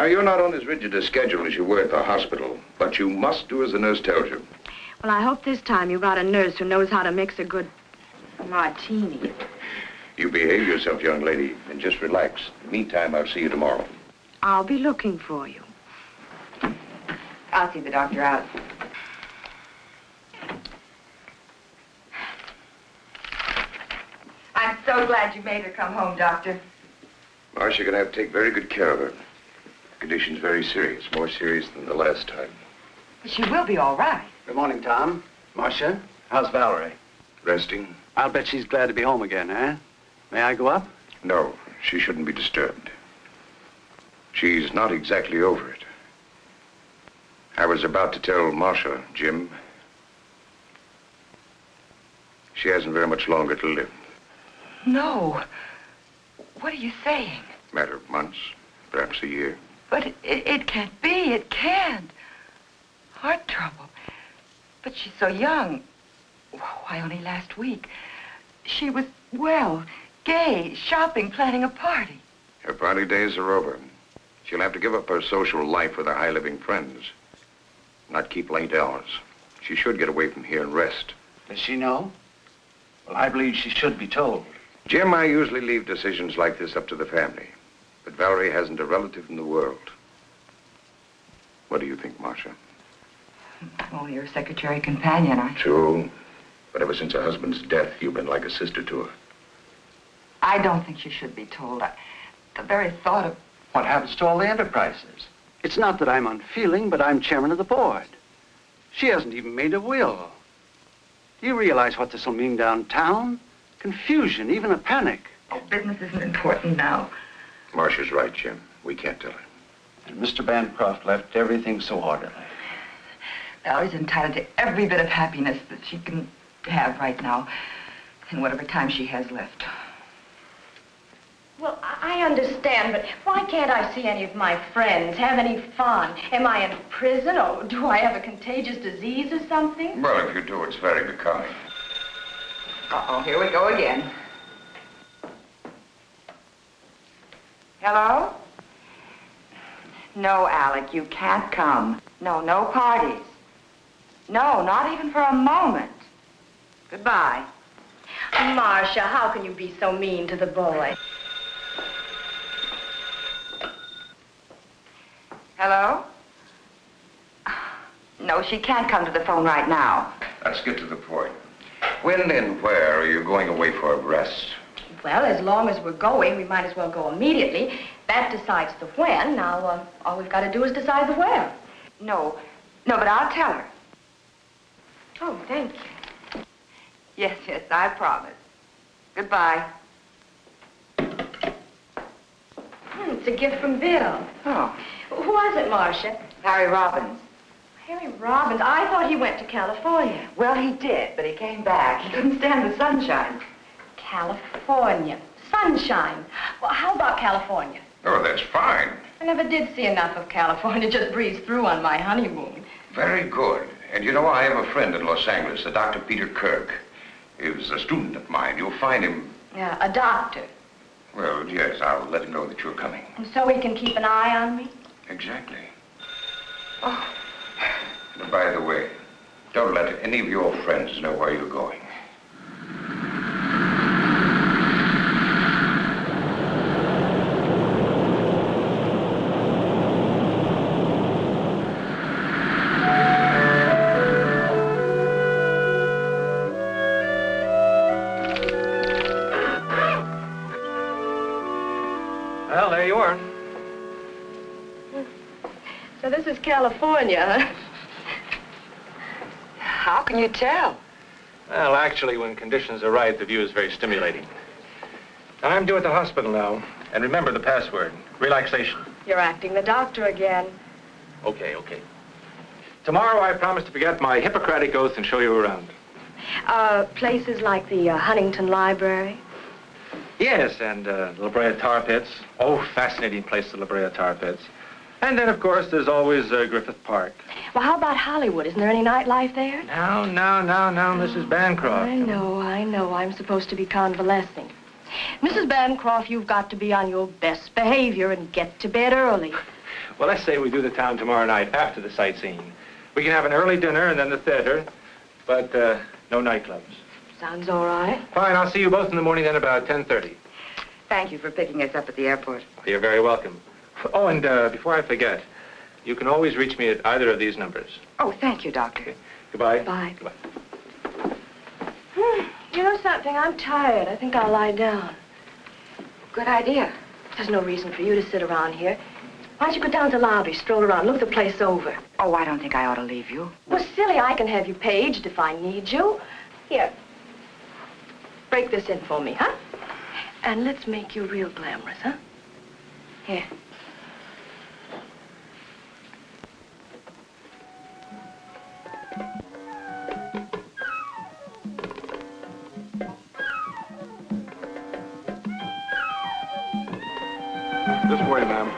Now, you're not on as rigid a schedule as you were at the hospital, but you must do as the nurse tells you. Well, I hope this time you got a nurse who knows how to mix a good martini. You behave yourself, young lady, and just relax. In the meantime, I'll see you tomorrow. I'll be looking for you. I'll see the doctor out. I'm so glad you made her come home, Doctor. Marsha, gonna have to take very good care of her. The condition's very serious, more serious than the last time. She will be all right. Good morning, Tom. Marsha, how's Valerie? Resting? I'll bet she's glad to be home again, eh? May I go up? No, she shouldn't be disturbed. She's not exactly over it. I was about to tell Marsha, Jim. She hasn't very much longer to live. No. What are you saying? Matter of months, perhaps a year. But it can't be. It can't. Heart trouble. But she's so young. Why, only last week. She was well, gay, shopping, planning a party. Her party days are over. She'll have to give up her social life with her high-living friends. Not keep late hours. She should get away from here and rest. Does she know? Well, I believe she should be told. Jim, I usually leave decisions like this up to the family. But Valerie hasn't a relative in the world. What do you think, Marsha? I'm only her secretary companion. True. But ever since her husband's death, you've been like a sister to her. I don't think she should be told. The very thought of... What happens to all the enterprises? It's not that I'm unfeeling, but I'm chairman of the board. She hasn't even made a will. Do you realize what this will mean downtown? Confusion, even a panic. Oh, business isn't important now. Marsha's right, Jim. We can't tell her. And Mr. Bancroft left everything so orderly. Valerie's entitled to every bit of happiness that she can have right now in whatever time she has left. Well, I understand, but why can't I see any of my friends, have any fun? Am I in prison, or do I have a contagious disease or something? Well, if you do, it's very becoming. Uh-oh, here we go again. Hello? No, Alec, you can't come. No, no parties. No, not even for a moment. Goodbye. Marsha, how can you be so mean to the boy? Hello? No, she can't come to the phone right now. Let's get to the point. When and where are you going away for a rest? Well, as long as we're going, we might as well go immediately. That decides the when. Now, all we've got to do is decide the where. No, but I'll tell her. Oh, thank you. Yes, I promise. Goodbye. It's a gift from Bill. Oh. Who was it, Marsha? Harry Robbins. Harry Robbins. I thought he went to California. Well, he did, but he came back. He couldn't stand the sunshine. California. Sunshine. Well, how about California? Oh, that's fine. I never did see enough of California. Just breezed through on my honeymoon. Very good. And you know, I have a friend in Los Angeles, a Dr. Peter Kirk. He was a student of mine. You'll find him... Yeah, a doctor. Well, yes, I'll let him know that you're coming. And so he can keep an eye on me? Exactly. Oh. And by the way, don't let any of your friends know where you're going. Well, there you are. So this is California, huh? How can you tell? Well, actually, when conditions are right, the view is very stimulating. I'm due at the hospital now. And remember the password, relaxation. You're acting the doctor again. Okay. Tomorrow, I promise to forget my Hippocratic oath and show you around. Places like the Huntington Library. Yes, and La Brea Tar Pits. Oh, fascinating place, the La Brea Tar Pits. And then, of course, there's always Griffith Park. Well, how about Hollywood? Isn't there any nightlife there? No, Mrs. Bancroft. I know. I'm supposed to be convalescing. Mrs. Bancroft, you've got to be on your best behavior and get to bed early. Well, let's say we do the town tomorrow night after the sightseeing. We can have an early dinner and then the theater, but no nightclubs. Sounds all right. Fine, I'll see you both in the morning then about 10:30. Thank you for picking us up at the airport. You're very welcome. Oh, and before I forget, you can always reach me at either of these numbers. Oh, thank you, Doctor. Okay. Goodbye. Bye. Goodbye. You know something? I'm tired. I think I'll lie down. Good idea. There's no reason for you to sit around here. Why don't you go down to the lobby, stroll around, look the place over? Oh, I don't think I ought to leave you. Well, silly, I can have you paged if I need you. Here. Break this in for me, huh? And let's make you real glamorous, huh? Here. This way, ma'am.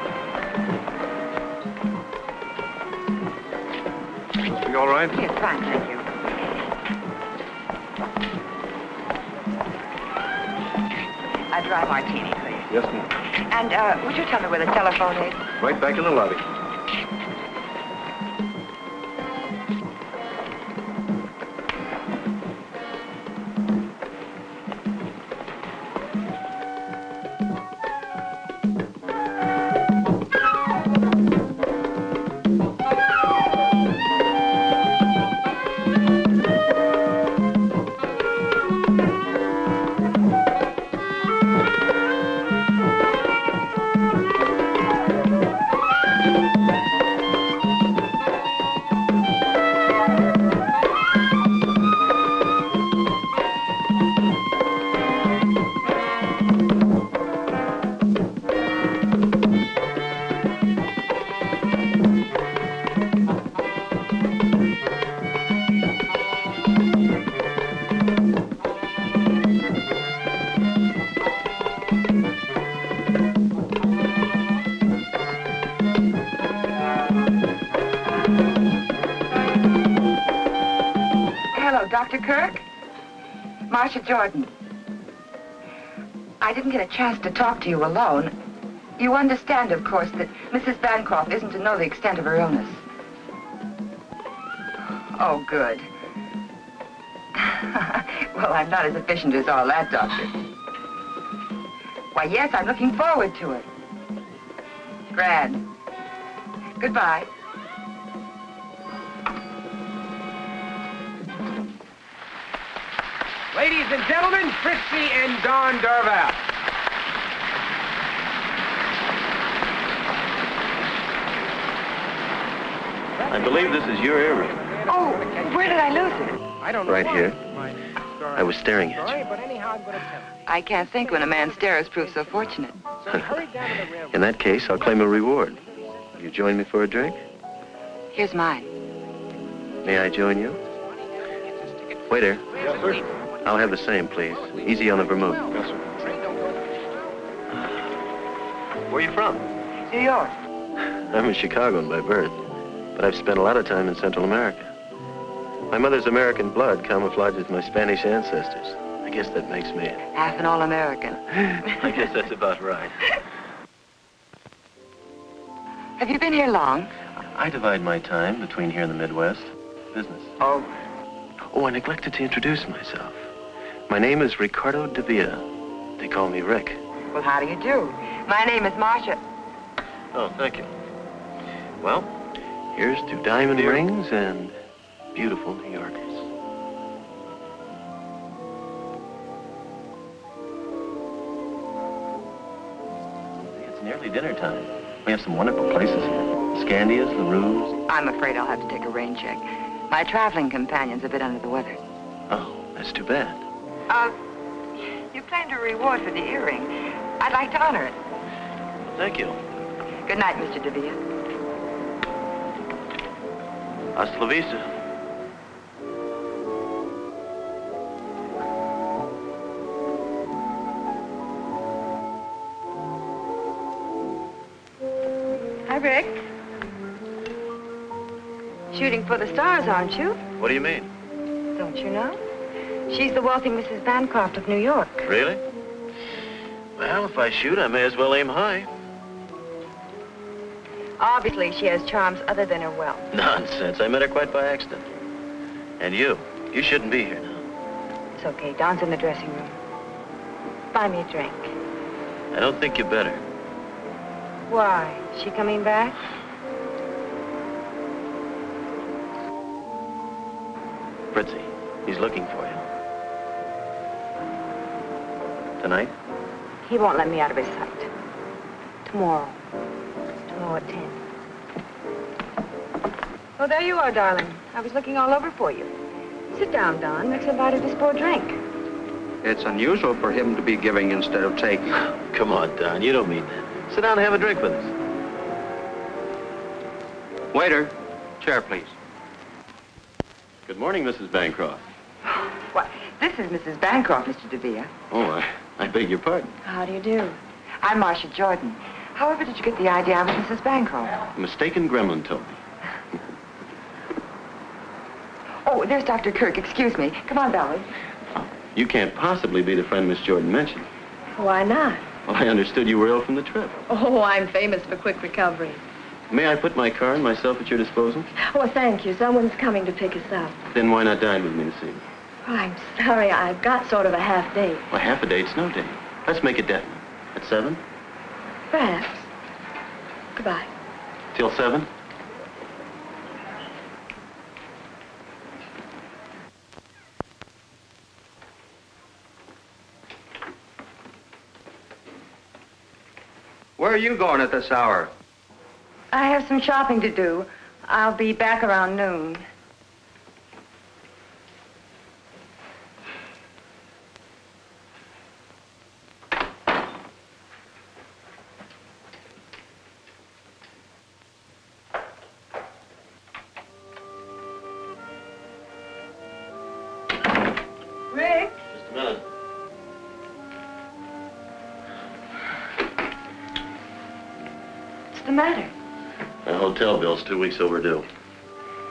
Must be all right? Yes, fine, thank you. A dry martini, please. Yes, ma'am. And would you tell me where the telephone is? Right back in the lobby. Dr. Kirk? Marsha Jordan. I didn't get a chance to talk to you alone. You understand, of course, that Mrs. Bancroft isn't to know the extent of her illness. Oh, good. Well, I'm not as efficient as all that, Doctor. Why, yes, I'm looking forward to it. Grand. Goodbye. Ladies and gentlemen, Fritzy and Don Darval. I believe this is your earring. Oh, where did I lose it? I don't know Right why. here. I was staring at Sorry, you. but anyhow, I'm going to tell you. I can't think when a man's stares prove so fortunate. So I hurried down to the railroad. In that case, I'll claim a reward. Will you join me for a drink? Here's mine. May I join you? Waiter, Yes, sir. I'll have the same, please. Easy on the vermouth. Yes, sir. Where are you from? New York. I'm a Chicagoan by birth, but I've spent a lot of time in Central America. My mother's American blood camouflages my Spanish ancestors. I guess that makes me... Half an all-American. I guess that's about right. Have you been here long? I divide my time between here and the Midwest. Business. Oh. Oh, I neglected to introduce myself. My name is Ricardo Davia. They call me Rick. Well, how do you do? My name is Marsha. Oh, thank you. Well, here's to diamond rings and beautiful New Yorkers. It's nearly dinner time. We have some wonderful places here. Scandia's, the Rooms. I'm afraid I'll have to take a rain check. My traveling companion's a bit under the weather. Oh, that's too bad. You claimed a reward for the earring. I'd like to honor it. Thank you. Good night, Mr. Davia. Hasta la vista. Hi, Rick. Shooting for the stars, aren't you? What do you mean? Don't you know? She's the wealthy Mrs. Bancroft of New York. Really? Well, if I shoot, I may as well aim high. Obviously, she has charms other than her wealth. Nonsense. I met her quite by accident. And you shouldn't be here now. It's okay. Dawn's in the dressing room. Buy me a drink. I don't think you better. Why? Is she coming back? Fritzy, he's looking for you. Tonight? He won't let me out of his sight. Tomorrow. Tomorrow at 10. Oh, there you are, darling. I was looking all over for you. Sit down, Don. Rick's invited us for a drink. It's unusual for him to be giving instead of taking. Come on, Don. You don't mean that. Sit down and have a drink with us. Waiter, chair, please. Good morning, Mrs. Bancroft. What? This is Mrs. Bancroft, Mr. Davia. Oh, I beg your pardon. How do you do? I'm Marsha Jordan. However did you get the idea I was Mrs. Bancroft? A mistaken gremlin told me. Oh, there's Dr. Kirk. Excuse me. Come on, Valerie. You can't possibly be the friend Miss Jordan mentioned. Why not? Well, I understood you were ill from the trip. Oh, I'm famous for quick recovery. May I put my car and myself at your disposal? Oh, thank you. Someone's coming to pick us up. Then why not dine with me this evening? Oh, I'm sorry. I've got sort of a half date. Well, half a date's no date. Let's make it definite. At 7? Perhaps. Goodbye. Till 7? Where are you going at this hour? I have some shopping to do. I'll be back around noon. Rick? Just a minute. What's the matter? My hotel bill's 2 weeks overdue.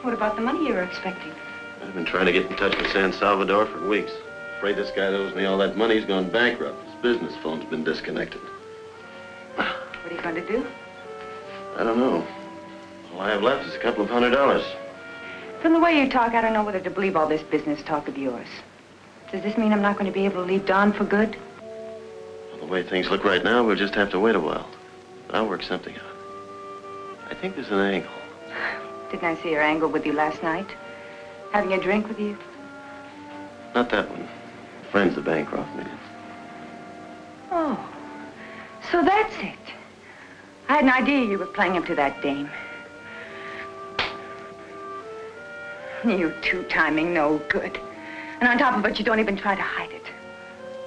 What about the money you were expecting? I've been trying to get in touch with San Salvador for weeks. Afraid this guy that owes me all that money. He's gone bankrupt. His business phone's been disconnected. What are you going to do? I don't know. All I have left is a couple of $100. From the way you talk, I don't know whether to believe all this business talk of yours. Does this mean I'm not going to be able to leave Dawn for good? Well, the way things look right now, we'll just have to wait a while. But I'll work something out. I think there's an angle. Didn't I see her angle with you last night? Having a drink with you? Not that one. Friends the Bancroft meeting. Oh, so that's it. I had an idea you were playing him to that dame. You two-timing no good. And on top of it, you don't even try to hide it.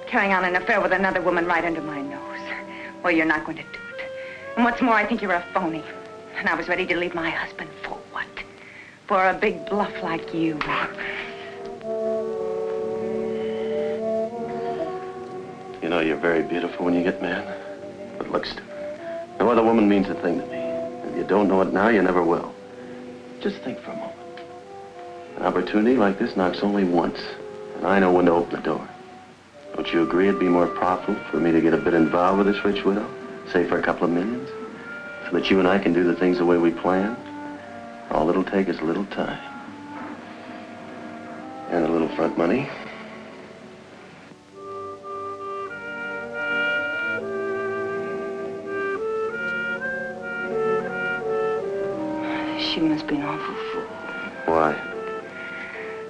Carrying on an affair with another woman right under my nose. Well, you're not going to do it. And what's more, I think you're a phony. And I was ready to leave my husband for what? For a big bluff like you. You know, you're very beautiful when you get mad, but look stupid. No other woman means a thing to me. If you don't know it now, you never will. Just think for a moment. An opportunity like this knocks only once, and I know when to open the door. Don't you agree it'd be more profitable for me to get a bit involved with this rich widow, say for a couple of millions, so that you and I can do the things the way we plan? All it'll take is a little time. And a little front money. She must be an awful fool. Why?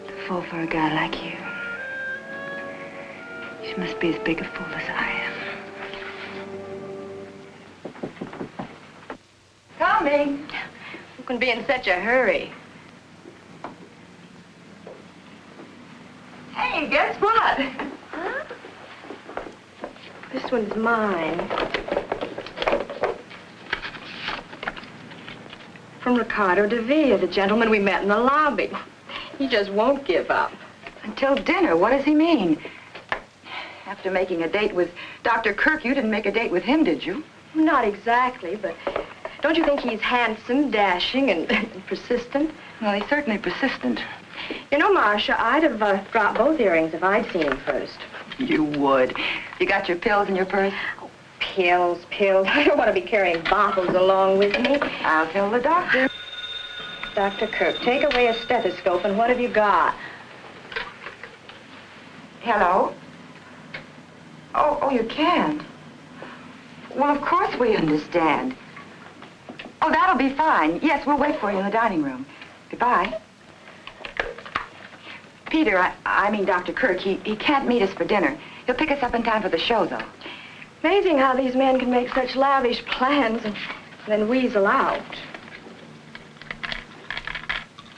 To fall for a guy like you. She must be as big a fool as I am. Coming. Who can be in such a hurry? Hey, guess what? Huh? This one's mine. From Ricardo, Davia, the gentleman we met in the lobby. He just won't give up. Until dinner. What does he mean? After making a date with Dr. Kirk, you didn't make a date with him, did you? Not exactly, but don't you think he's handsome, dashing, and persistent? Well, he's certainly persistent. You know, Marsha, I'd have dropped both earrings if I'd seen him first. You would. You got your pills in your purse? Oh, pills. I don't want to be carrying bottles along with me. I'll tell the doctor. Dr. Kirk, take away a stethoscope, and what have you got? Hello? Oh, you can't. Well, of course we understand. Oh, that'll be fine. Yes, we'll wait for you in the dining room. Goodbye. Peter, I mean Dr. Kirk, he can't meet us for dinner. He'll pick us up in time for the show, though. Amazing how these men can make such lavish plans and then weasel out.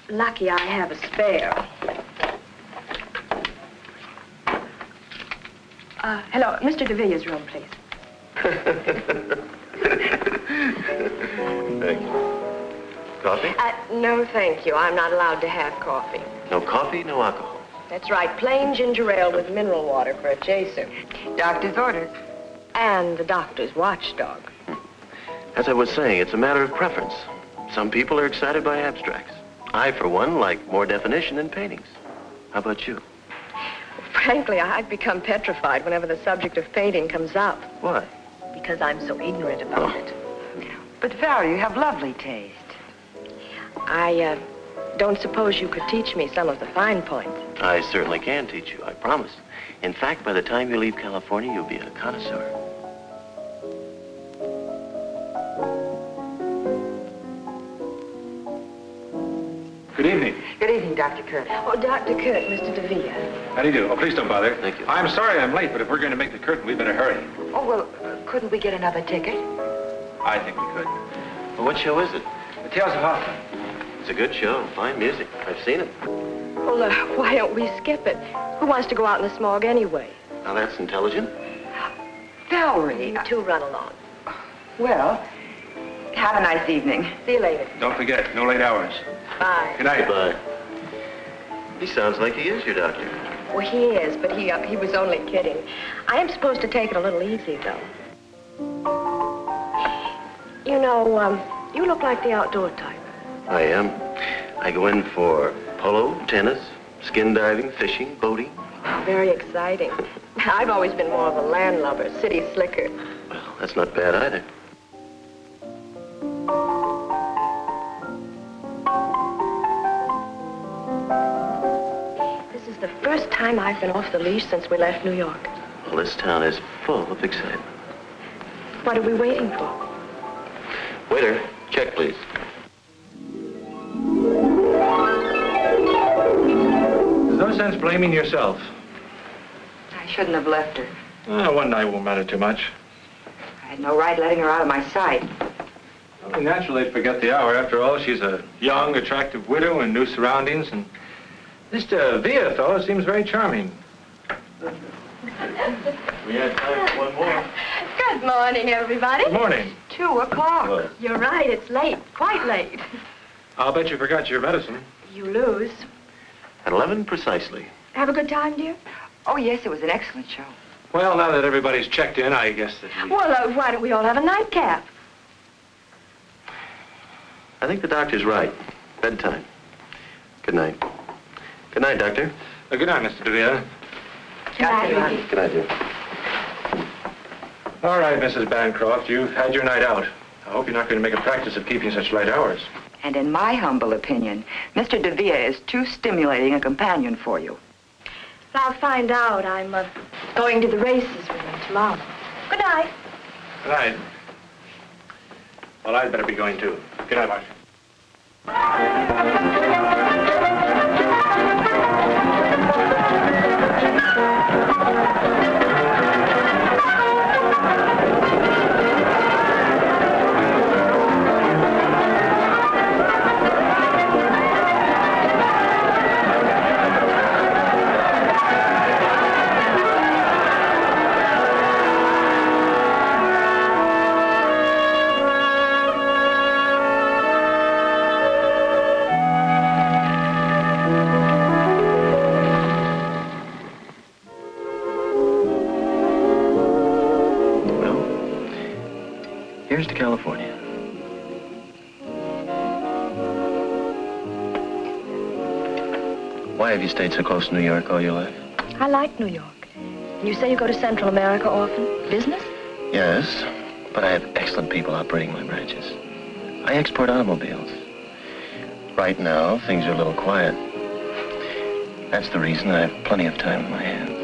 Lucky I have a spare. Hello, Mr. Davia's room, please. Thank you. Coffee? No, thank you. I'm not allowed to have coffee. No coffee, no alcohol. That's right, plain ginger ale with mineral water for a chaser. Doctor's orders. And the doctor's watchdog. As I was saying, it's a matter of preference. Some people are excited by abstracts. I, for one, like more definition in paintings. How about you? Frankly, I've become petrified whenever the subject of painting comes up. Why? Because I'm so ignorant about it. But, Valerie, you have lovely taste. I don't suppose you could teach me some of the fine points. I certainly can teach you, I promise. In fact, by the time you leave California, you'll be a connoisseur. Good evening. Good evening, Dr. Kirk. Oh, Dr. Kirk, Mr. Davia. How do you do? Oh, please don't bother. Thank you. I'm sorry I'm late, but if we're going to make the curtain, we better hurry. Oh, well, couldn't we get another ticket? I think we could. Well, what show is it? The Tales of Hoffman. It's a good show. Fine music. I've seen it. Well, why don't we skip it? Who wants to go out in the smog anyway? Now, that's intelligent. Valerie. You two run along. Well, have a nice evening. See you later. Don't forget, no late hours. Bye. Good night. Goodbye. He sounds like he is your doctor. Well, he is, but he was only kidding. I am supposed to take it a little easy, though. You know, you look like the outdoor type. I am. I go in for polo, tennis, skin diving, fishing, boating. Very exciting. I've always been more of a landlubber, city slicker. Well, that's not bad either. This is the first time I've been off the leash since we left New York. Well, this town is full of excitement. What are we waiting for? Waiter, check, please. There's no sense blaming yourself. I shouldn't have left her. One night won't matter too much. I had no right letting her out of my sight. Well, naturally, they'd forget the hour. After all, she's a young, attractive widow in new surroundings, and this Davia fellow seems very charming. We have time for one more. Good morning, everybody. Good morning. 2 o'clock. Well, You're right, it's late, quite late. I'll bet you forgot your medicine. You lose. at 11 precisely. Have a good time, dear? Oh, yes, it was an excellent show. Well, now that everybody's checked in, I guess that we... Well, why don't we all have a nightcap? I think the doctor's right. Bedtime. Good night. Good night, Doctor. Good night, Mr. Davia. Good night, Ricky. Good night, dear. All right, Mrs. Bancroft, you've had your night out. I hope you're not going to make a practice of keeping such late hours. And in my humble opinion, Mr. Davia is too stimulating a companion for you. I'll find out. I'm going to the races with him tomorrow. Good night. Good night. Well, I'd better be going, too. Good night, Marsha. Here's to California. Why have you stayed so close to New York all your life? I like New York. You say you go to Central America often? Business? Yes. But I have excellent people operating my branches. I export automobiles. Right now, things are a little quiet. That's the reason I have plenty of time in my hands.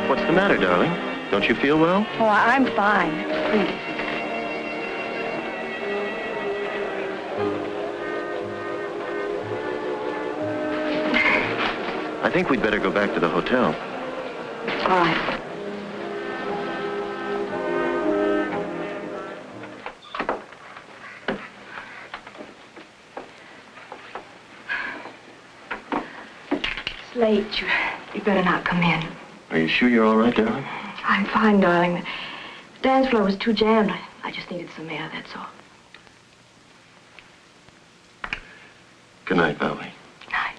What's the matter, darling? Don't you feel well? Oh, I'm fine. Please. I think we'd better go back to the hotel. All right. It's late. You better not come in. Are you sure you're all right, darling? I'm fine, darling. The dance floor was too jammed. I just needed some air, that's all. Good night, Valerie. Night.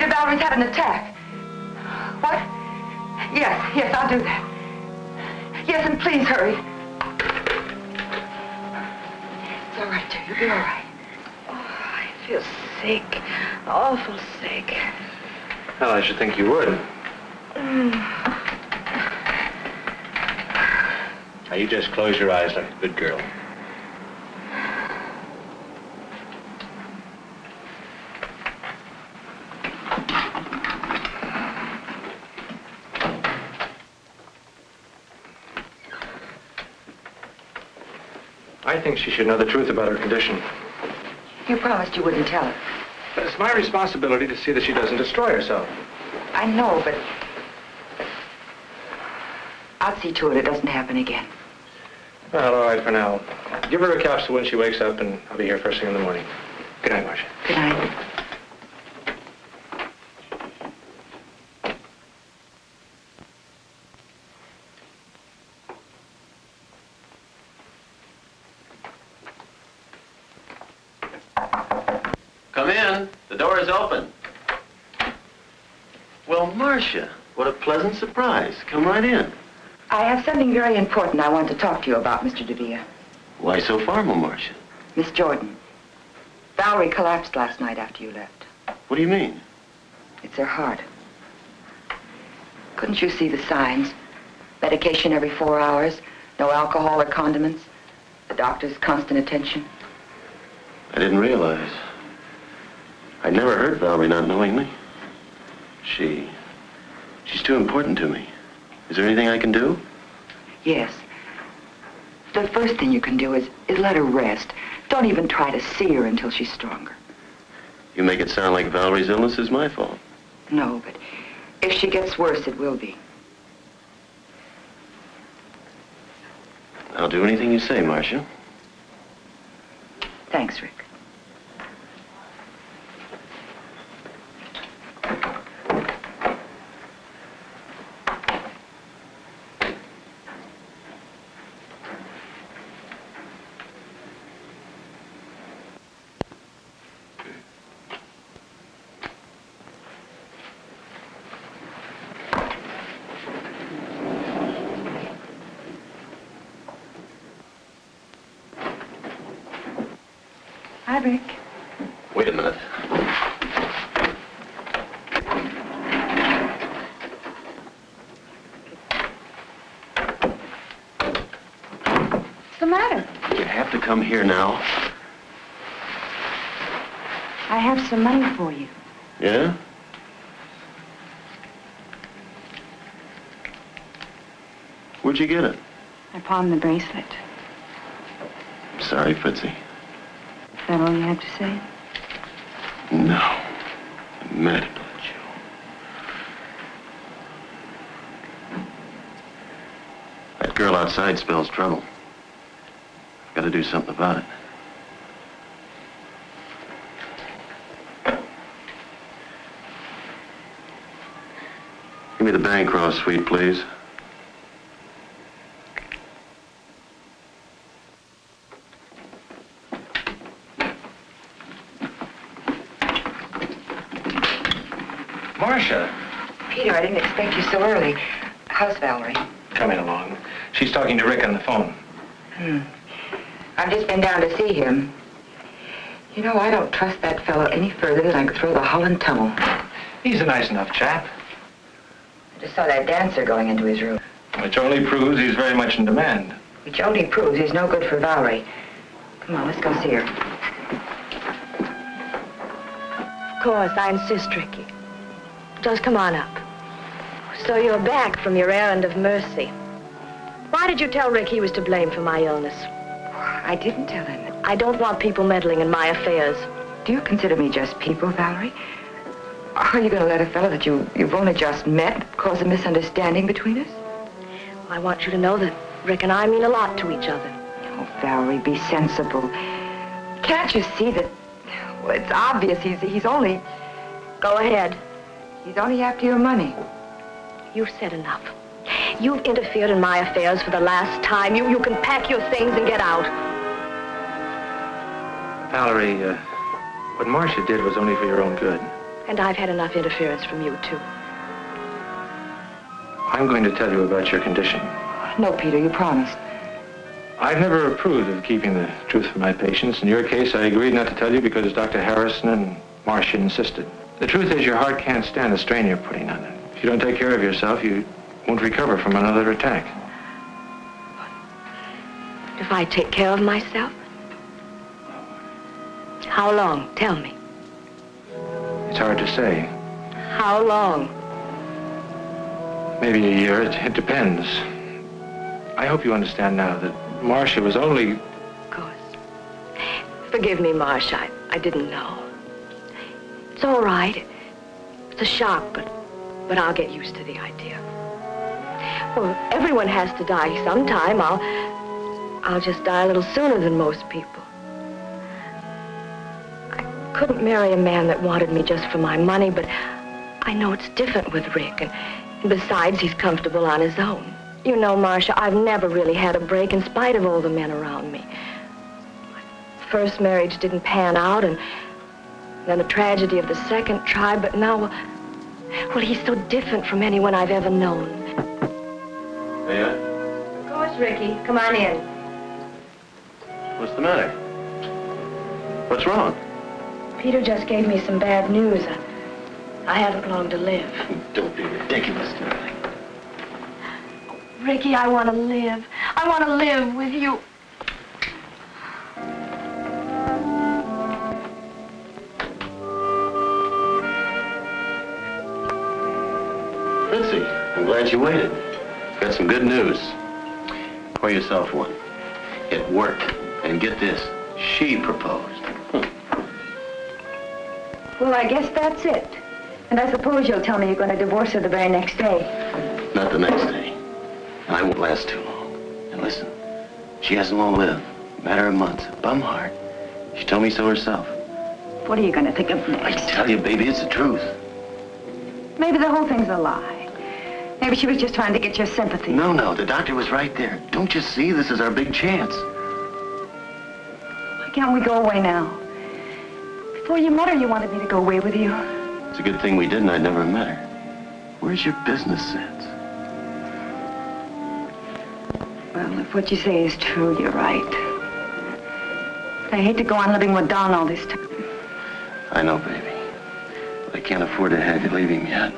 Valerie's had an attack. What? Yes, I'll do that. Yes, and please hurry. It's all right, dear. You'll be all right. Oh, I feel sick. Awful sick. Well, I should think you would. Now, you just close your eyes like a good girl. I think she should know the truth about her condition. You promised you wouldn't tell her. But it's my responsibility to see that she doesn't destroy herself. I know, but I'll see to it doesn't happen again. Well, all right for now. Give her a capsule when she wakes up, and I'll be here first thing in the morning. Good night, Marsha. Good night. Come in. The door is open. Well, Marsha, what a pleasant surprise. Come right in. I have something very important I want to talk to you about, Mr. Davia. Why so formal, Marsha? Miss Jordan, Valerie collapsed last night after you left. What do you mean? It's her heart. Couldn't you see the signs? Medication every 4 hours, no alcohol or condiments, the doctor's constant attention. I didn't realize. I never heard Valerie not knowing me. She's too important to me. Is there anything I can do? Yes. The first thing you can do is let her rest. Don't even try to see her until she's stronger. You make it sound like Valerie's illness is my fault. No, but if she gets worse, it will be. I'll do anything you say, Marsha. Thanks, Rick. Hi, Rick. Wait a minute. What's the matter? You have to come here now. I have some money for you. Yeah? Where'd you get it? I pawned the bracelet. I'm sorry, Fritzy. Is that all you have to say? No. I'm mad about you. That girl outside spells trouble. I've got to do something about it. Give me the Bancroft suite, please. Marsha. Peter, I didn't expect you so early. How's Valerie? Coming along. She's talking to Rick on the phone. I've just been down to see him. You know, I don't trust that fellow any further than I could throw the Holland tunnel. He's a nice enough chap. I just saw that dancer going into his room. Which only proves he's very much in demand. Which only proves he's no good for Valerie. Come on, let's go see her. Of course, I insist, Ricky. Just come on up. So you're back from your errand of mercy. Why did you tell Rick he was to blame for my illness? I didn't tell him. I don't want people meddling in my affairs. Do you consider me just people, Valerie? Are you going to let a fellow that you've only just met cause a misunderstanding between us? I want you to know that Rick and I mean a lot to each other. Oh, Valerie, be sensible. Can't you see that... Well, it's obvious he's only... Go ahead. He's only after your money. You've said enough. You've interfered in my affairs for the last time. You can pack your things and get out. Valerie, what Marsha did was only for your own good. And I've had enough interference from you, too. I'm going to tell you about your condition. No, Peter, you promised. I've never approved of keeping the truth from my patients. In your case, I agreed not to tell you because Dr. Harrison and Marsha insisted. The truth is your heart can't stand the strain you're putting on it. If you don't take care of yourself, you won't recover from another attack. If I take care of myself? How long? Tell me. It's hard to say. How long? Maybe a year. It depends. I hope you understand now that Marsha was only... Of course. Forgive me, Marsha. I didn't know. It's all right. It's a shock, but I'll get used to the idea. Well, everyone has to die sometime. I'll just die a little sooner than most people. I couldn't marry a man that wanted me just for my money, but I know it's different with Rick, and besides, he's comfortable on his own. You know, Marsha, I've never really had a break in spite of all the men around me. My first marriage didn't pan out, and then the tragedy of the second tried, but now, well, he's so different from anyone I've ever known. Yeah? Of course, Ricky. Come on in. What's the matter? What's wrong? Peter just gave me some bad news. I haven't long to live. Don't be ridiculous, darling. Ricky, I want to live. I want to live with you. Fritzy, I'm glad you waited. Got some good news. Pour yourself one. It worked. And get this, she proposed. Well, I guess that's it. And I suppose you'll tell me you're going to divorce her the very next day. Not the next day. And I won't last too long. And listen, she hasn't long lived. Matter of months. Bum heart. She told me so herself. What are you going to think of I next? tell you, baby, it's the truth. Maybe the whole thing's a lie. Maybe she was just trying to get your sympathy. No, the doctor was right there. Don't you see? This is our big chance. Why can't we go away now? Before you met her, you wanted me to go away with you. It's a good thing we didn't. I'd never met her. Where's your business sense? Well, if what you say is true, you're right. I hate to go on living with Don all this time. I know, baby. But I can't afford to have you leave him yet.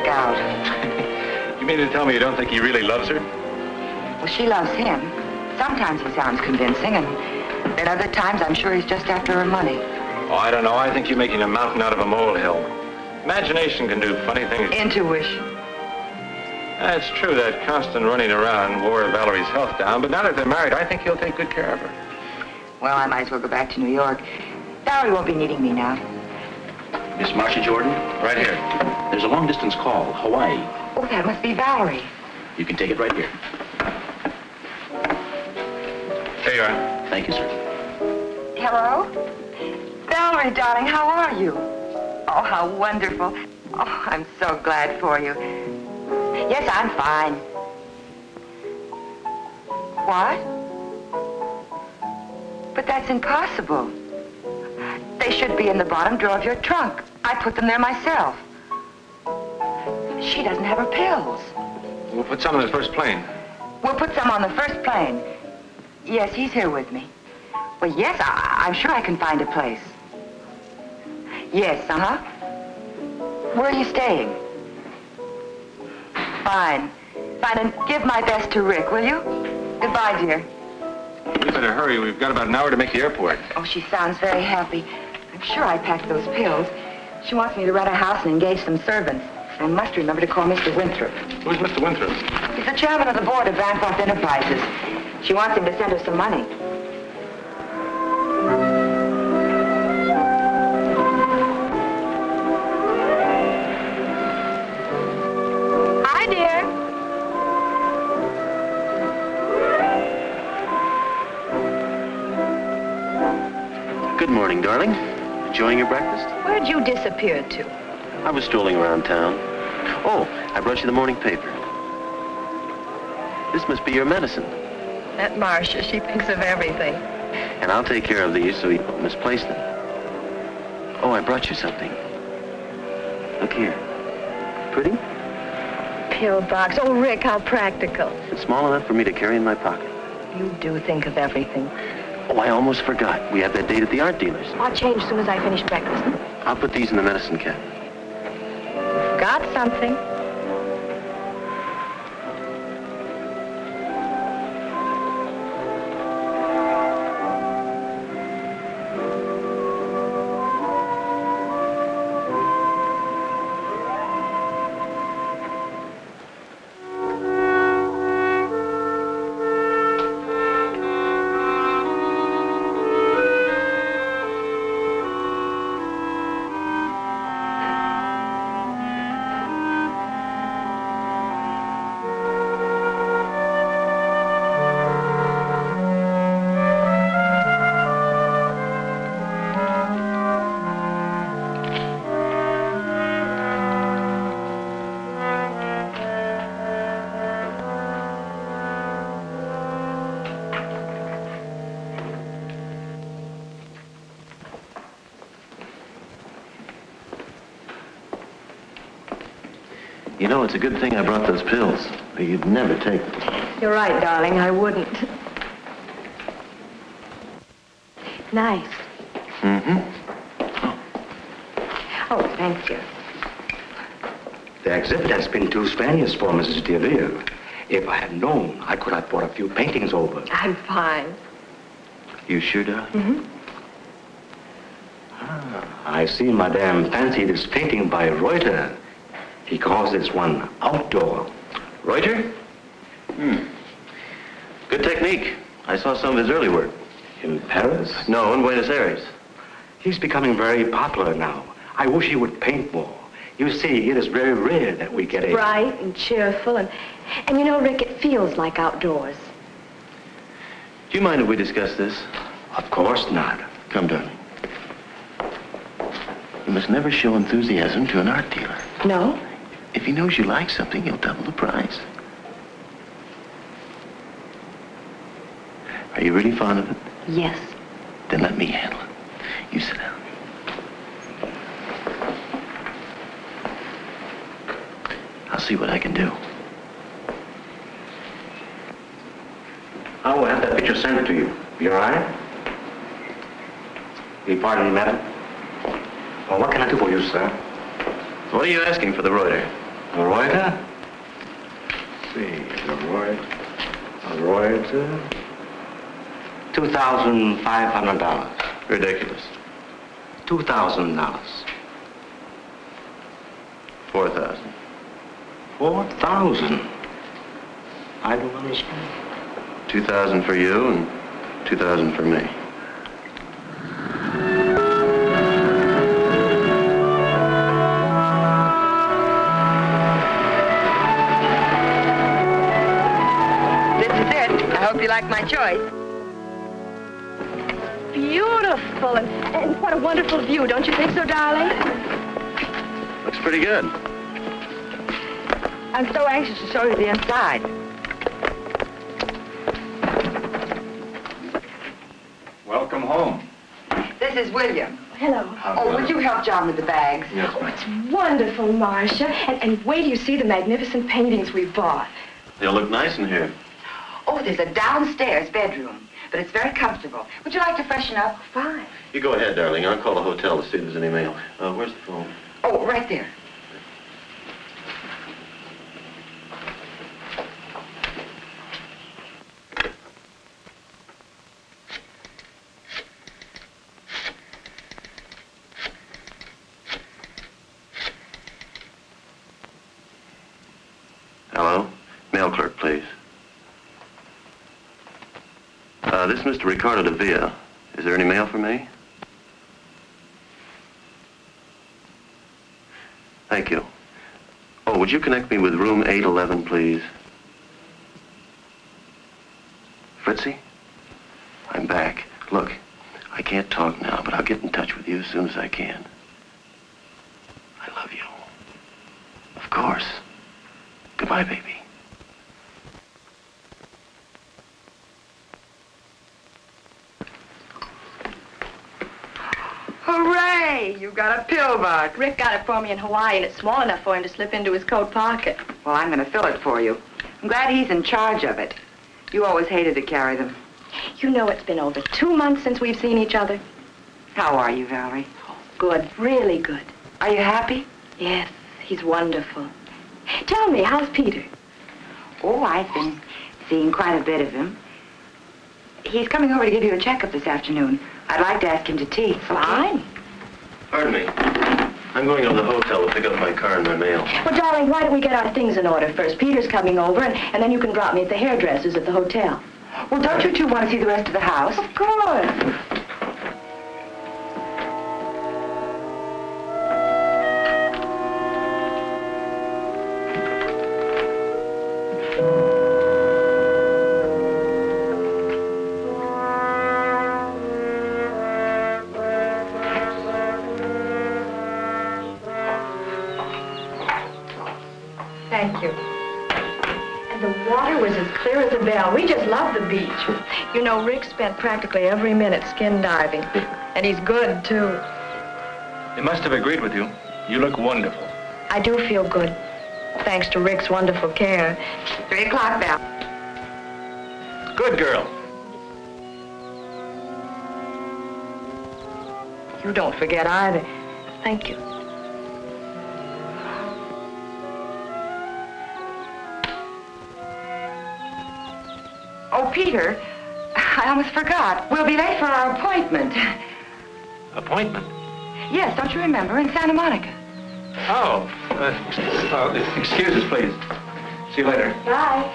out. You mean to tell me you don't think he really loves her? Well, she loves him. Sometimes he sounds convincing, and at other times I'm sure he's just after her money. Oh, I don't know. I think you're making a mountain out of a molehill. Imagination can do funny things. Intuition. It's true that constant running around wore Valerie's health down, but now that they're married, I think he'll take good care of her. Well, I might as well go back to New York. Valerie won't be needing me now. Miss Marsha Jordan? Right here. There's a long-distance call, Hawaii. Oh, that must be Valerie. You can take it right here. There you are. Thank you, sir. Hello? Valerie, darling, how are you? Oh, how wonderful. Oh, I'm so glad for you. Yes, I'm fine. What? But that's impossible. They should be in the bottom drawer of your trunk. I put them there myself. She doesn't have her pills. We'll put some in the first plane. We'll put some on the first plane. Yes, he's here with me. Well, yes, I'm sure I can find a place. Yes, uh-huh. Where are you staying? Fine. Fine, and give my best to Rick, will you? Goodbye, dear. We better hurry. We've got about an hour to make the airport. Oh, she sounds very happy. I'm sure I packed those pills. She wants me to rent a house and engage some servants. I must remember to call Mr. Winthrop. Who's Mr. Winthrop? He's the chairman of the board of Bancroft Enterprises. She wants him to send her some money. Hi, dear. Good morning, darling. Enjoying your breakfast? Where'd you disappear to? I was strolling around town. Oh, I brought you the morning paper. This must be your medicine. That Marsha, she thinks of everything. And I'll take care of these so you don't misplace them. Oh, I brought you something. Look here. Pretty? Pill box. Oh, Rick, how practical. It's small enough for me to carry in my pocket. You do think of everything. Oh, I almost forgot. We have that date at the art dealer's. I'll change as soon as I finish breakfast. I'll put these in the medicine cabinet. Got something. You know, it's a good thing I brought those pills. Or you'd never take them. You're right, darling. I wouldn't. Nice. Mm-hmm. Oh, thank you. The exhibit has been too strenuous for Mrs. Davia. If I had known, I could have brought a few paintings over. I'm fine. You sure, darling? Mm-hmm. I see Madame fancied this painting by Reuter. He calls this one outdoor. Reuter? Good technique. I saw some of his early work. In Paris? No, in Buenos Aires. He's becoming very popular now. I wish he would paint more. You see, it is very rare that we get a... Bright and cheerful, and you know, Rick, it feels like outdoors. Do you mind if we discuss this? Of course not. Come, darling. You must never show enthusiasm to an art dealer. No? If he knows you like something, he'll double the price. Are you really fond of it? Yes. Then let me handle it. You sit down. I'll see what I can do. I will have that picture sent to you. You all right? Will you pardon me, madam? Well, what can I do for you, sir? What are you asking for the Reuter? A Reuter? Let's see, a Reuter. $2,500. Ridiculous. $2,000. 4,000. 4,000. I don't understand. 2,000 for you and 2,000 for me. This is it. I hope you like my choice. Beautiful, and what a wonderful view, don't you think so, darling? Looks pretty good. I'm so anxious to show you the inside. Welcome home. This is William. Hello. Oh, would you help John with the bags? Yes, Oh, it's wonderful, Marsha. And wait till you see the magnificent paintings we bought. They'll look nice in here. Oh, there's a downstairs bedroom, but it's very comfortable. Would you like to freshen up? Fine. You go ahead, darling. I'll call the hotel to see if there's any mail. Where's the phone? Oh, right there. Hello? Mail clerk, please. This is Mr. Ricardo Davia. Is there any mail for me? Thank you. Oh, would you connect me with room 811, please? Fritzy? I'm back. Look, I can't talk now, but I'll get in touch with you as soon as I can. I love you. Of course. Goodbye, baby. Hooray! You got a pill box. Rick got it for me in Hawaii, and it's small enough for him to slip into his coat pocket. Well, I'm going to fill it for you. I'm glad he's in charge of it. You always hated to carry them. You know it's been over 2 months since we've seen each other. How are you, Valerie? Good, really good. Are you happy? Yes, he's wonderful. Tell me, how's Peter? Oh, I've been seeing quite a bit of him. He's coming over to give you a checkup this afternoon. I'd like to ask him to tea. Fine. Pardon me. I'm going to the hotel to pick up my car and my mail. Well, darling, why don't we get our things in order first? Peter's coming over, and then you can drop me at the hairdresser's at the hotel. Well, don't you two want to see the rest of the house? Of course. Thank you. And the water was as clear as a bell. We just love the beach. You know, Rick spent practically every minute skin diving. And he's good, too. They must have agreed with you. You look wonderful. I do feel good, thanks to Rick's wonderful care. 3 o'clock, Val. Good girl. You don't forget either. Thank you. Oh, Peter, I almost forgot. We'll be late for our appointment. Appointment? Yes, don't you remember? In Santa Monica. Oh, excuse us, please. See you later. Bye.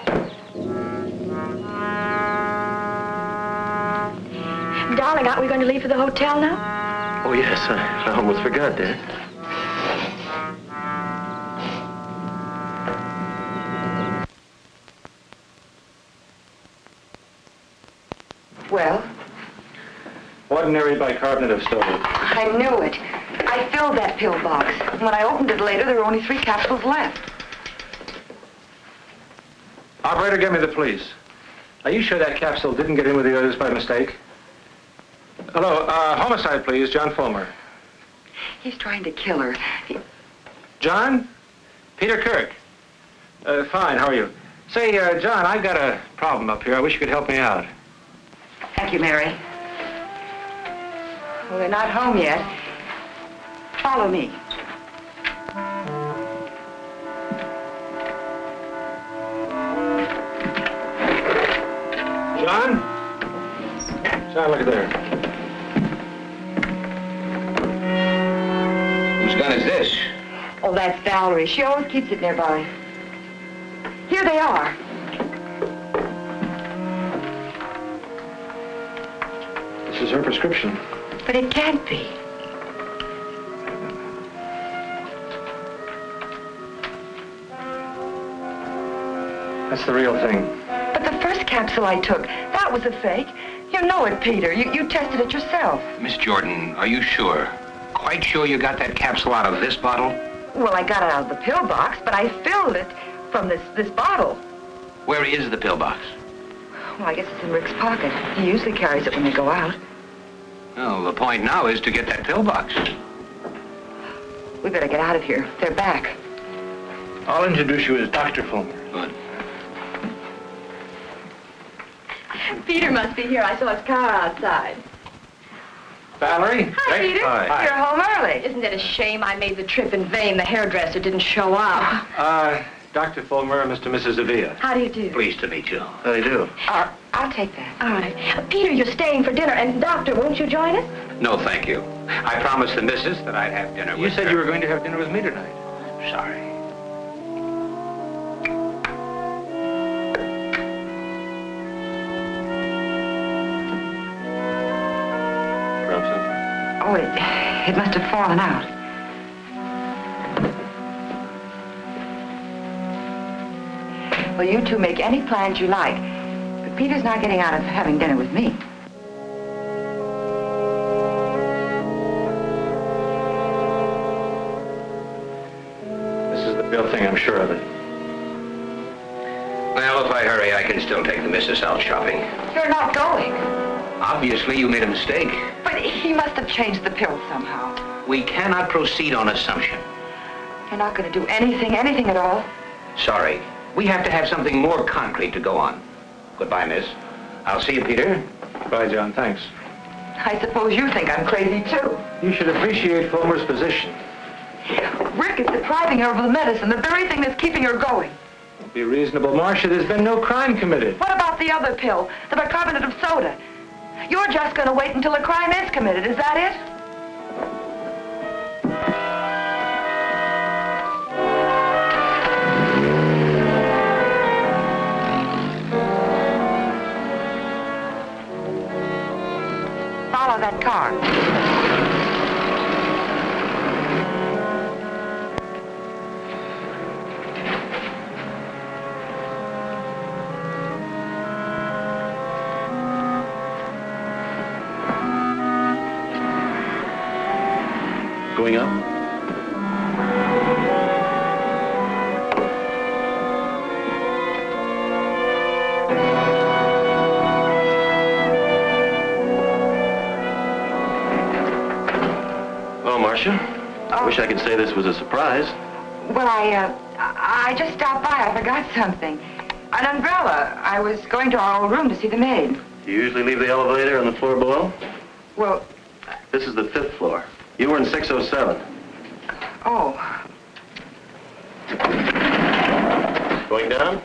Darling, aren't we going to leave for the hotel now? Oh, yes. I almost forgot, Dad. Well, Ordinary bicarbonate of sodium. I knew it. I filled that pill box. When I opened it later, there were only 3 capsules left. Operator, give me the police. Are you sure that capsule didn't get in with the others by mistake? Hello, homicide, please, John Fulmer. He's trying to kill her. John? Peter Kirk. Fine, how are you? Say, John, I've got a problem up here. I wish you could help me out. Thank you, Mary. Well, they're not home yet. Follow me. John? John, look at there. Whose gun is this? Oh, that's Valerie. She always keeps it nearby. Here they are. This is her prescription. But it can't be. That's the real thing. But the first capsule I took, that was a fake. You know it, Peter. You tested it yourself. Miss Jordan, are you sure? Quite sure you got that capsule out of this bottle? Well, I got it out of the pill box, but I filled it from this bottle. Where is the pill box? Well, I guess it's in Rick's pocket. He usually carries it when they go out. Well, the point now is to get that pill box. We better get out of here. They're back. I'll introduce you as Dr. Fulmer. Good. Peter must be here. I saw his car outside. Valerie? Hi, Peter. Hi. You're home early. Isn't it a shame I made the trip in vain? The hairdresser didn't show up. Dr. Fulmer and Mr. and Mrs. Davia. How do you do? Pleased to meet you. How do you do? I'll take that. All right. Peter, you're staying for dinner. And, Doctor, won't you join us? No, thank you. I promised the missus that I'd have dinner You with said her. you were going to have dinner with me tonight. Sorry. Grab some? Oh, it must have fallen out. Well, you two make any plans you like. But Peter's not getting out of having dinner with me. This is the real thing, I'm sure of it. Well, if I hurry, I can still take the missus out shopping. You're not going. Obviously, you made a mistake. But he must have changed the pill somehow. We cannot proceed on assumption. You're not going to do anything at all. Sorry. We have to have something more concrete to go on. Goodbye, miss. I'll see you, Peter. Bye, John. Thanks. I suppose you think I'm crazy, too. You should appreciate Fulmer's position. Rick is depriving her of the medicine, the very thing that's keeping her going. Be reasonable, Marsha. There's been no crime committed. What about the other pill, the bicarbonate of soda? You're just going to wait until a crime is committed, is that it? Follow that car. Going up? Well, Marsha, I wish I could say this was a surprise. Well, I just stopped by. I forgot something. An umbrella. I was going to our old room to see the maid. You usually leave the elevator on the floor below? Well, This is the 5th floor. You were in 607. oh. Going down?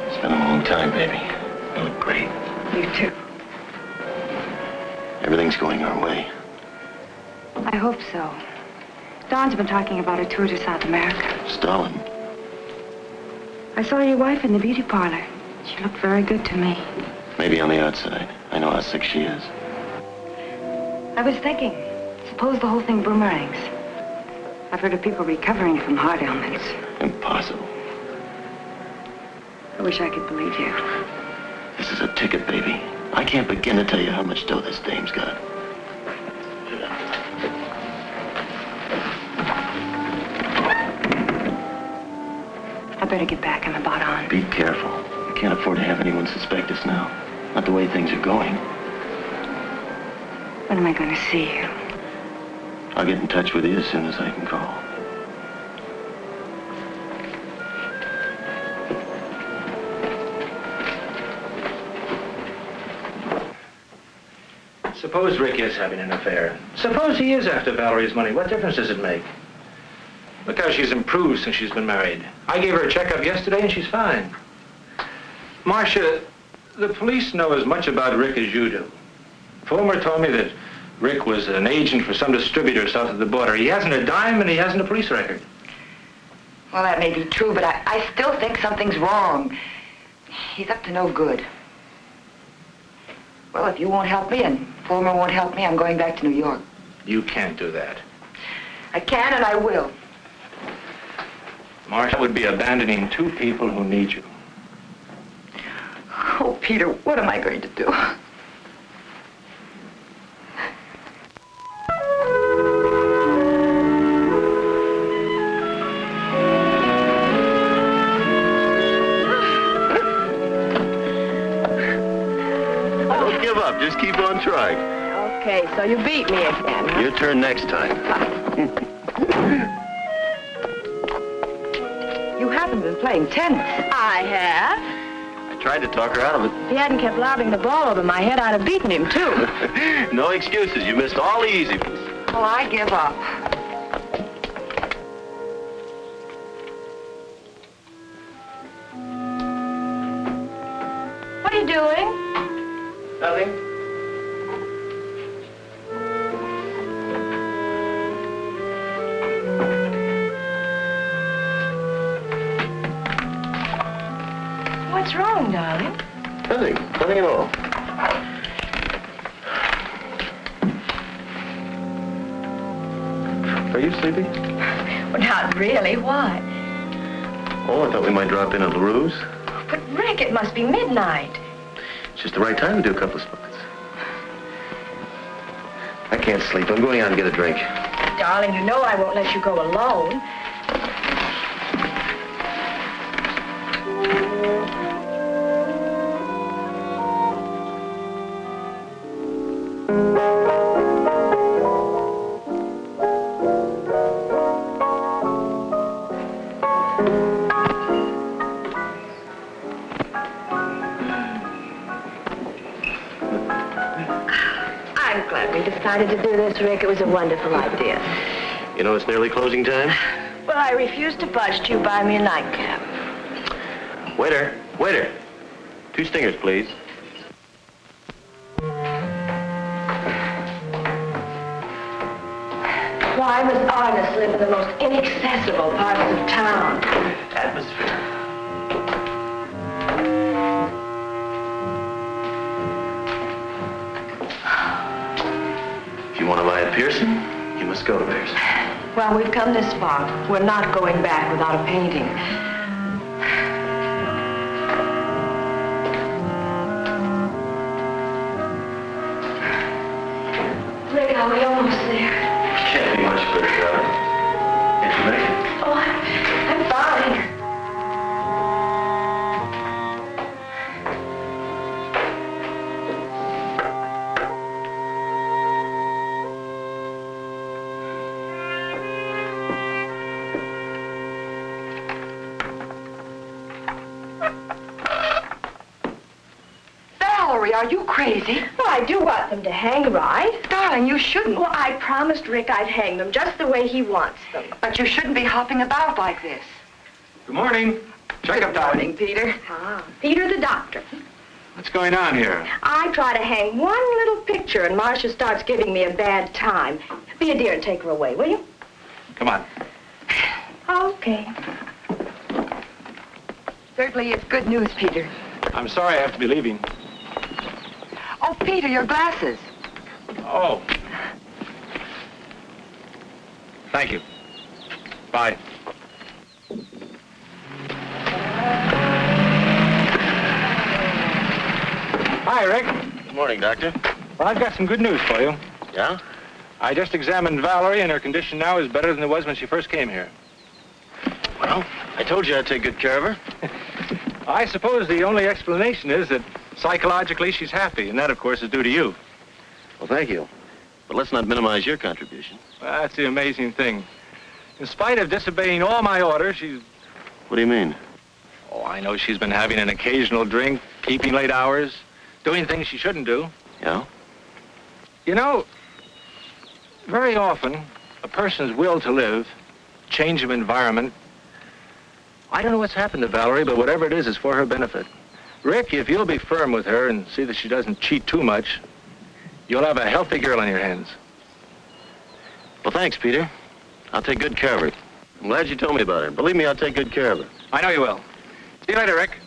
It's been a long time, baby. You look great. You too. Everything's going our way. I hope so. Dawn's been talking about a tour to South America. Stalin. I saw your wife in the beauty parlor. She looked very good to me. Maybe on the outside. I know how sick she is. I was thinking, suppose the whole thing boomerangs. I've heard of people recovering from heart ailments. Impossible. I wish I could believe you. This is a ticket, baby. I can't begin to tell you how much dough this dame's got. I better get back. I'm about on. Be careful. We can't afford to have anyone suspect us now. Not the way things are going. When am I going to see you? I'll get in touch with you as soon as I can call. Suppose Rick is having an affair. Suppose he is after Valerie's money. What difference does it make? Look how she's improved since she's been married. I gave her a checkup yesterday and she's fine. Marsha, the police know as much about Rick as you do. Fulmer told me that Rick was an agent for some distributor south of the border. He hasn't a dime and he hasn't a police record. Well, that may be true, but I still think something's wrong. He's up to no good. Well, if you won't help me and Fulmer won't help me, I'm going back to New York. You can't do that. I can and I will. Marsha would be abandoning two people who need you. Oh, Peter, what am I going to do? Don't give up. Just keep on trying. Okay, so you beat me again, huh? Your turn next time. You haven't been playing tennis. I have. I tried to talk her out of it. If he hadn't kept lobbing the ball over my head, I'd have beaten him, too. No excuses. You missed all the easy ones. Well, I give up. What are you doing? Nothing. What's wrong, darling? Nothing. Nothing at all. Are you sleepy? Well, not really. Why? Oh, I thought we might drop in at LaRue's. But, Rick, it must be midnight. It's just the right time to do a couple of spots. I can't sleep. I'm going out and get a drink. Darling, you know I won't let you go alone. I'm glad we decided to do this, Rick. It was a wonderful idea. You know it's nearly closing time? Well, I refuse to budge till you buy me a nightcap. Waiter, waiter. 2 stingers, please. Why must artists live in the most inaccessible parts of town? Atmosphere. If you want to buy a piercing, you must go to Pearson. Well, we've come this far. We're not going back without a painting. Rick, are we almost there? Can't be much further, darling. Can't you make it? Oh, I'm fine. Valerie, are you crazy? Well, I do want them to hang, right? Darling, you shouldn't. Well, I promised Rick I'd hang them just the way he wants them. But you shouldn't be hopping about like this. Good morning. Checkup Good time. morning, Peter. Ah, Peter the doctor. What's going on here? I try to hang one little picture and Marsha starts giving me a bad time. Be a dear and take her away, will you? Come on. Okay. Certainly it's good news, Peter. I'm sorry I have to be leaving. Oh, Peter, your glasses. Oh. Thank you. Bye. Hi, Rick. Good morning, Doctor. Well, I've got some good news for you. Yeah? I just examined Valerie, and her condition now is better than it was when she first came here. Well, I told you I'd take good care of her. I suppose the only explanation is that psychologically she's happy, and that, of course, is due to you. Well, thank you. But let's not minimize your contribution. Well, that's the amazing thing. In spite of disobeying all my orders, she's... What do you mean? Oh, I know she's been having an occasional drink, keeping late hours, doing things she shouldn't do. Yeah? You know, very often, a person's will to live, change of environment, I don't know what's happened to Valerie, but whatever it is, it's for her benefit. Rick, if you'll be firm with her and see that she doesn't cheat too much, you'll have a healthy girl on your hands. Well, thanks, Peter. I'll take good care of her. I'm glad you told me about her. Believe me, I'll take good care of her. I know you will. See you later, Rick.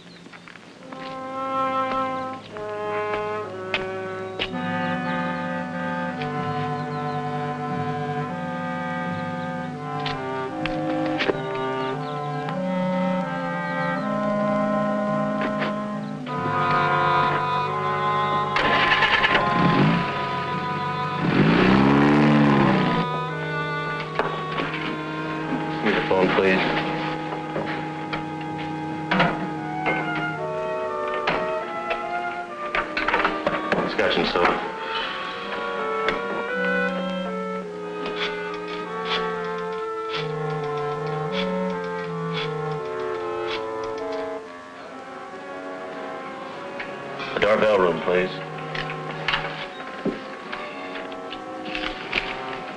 Doorbell room, please.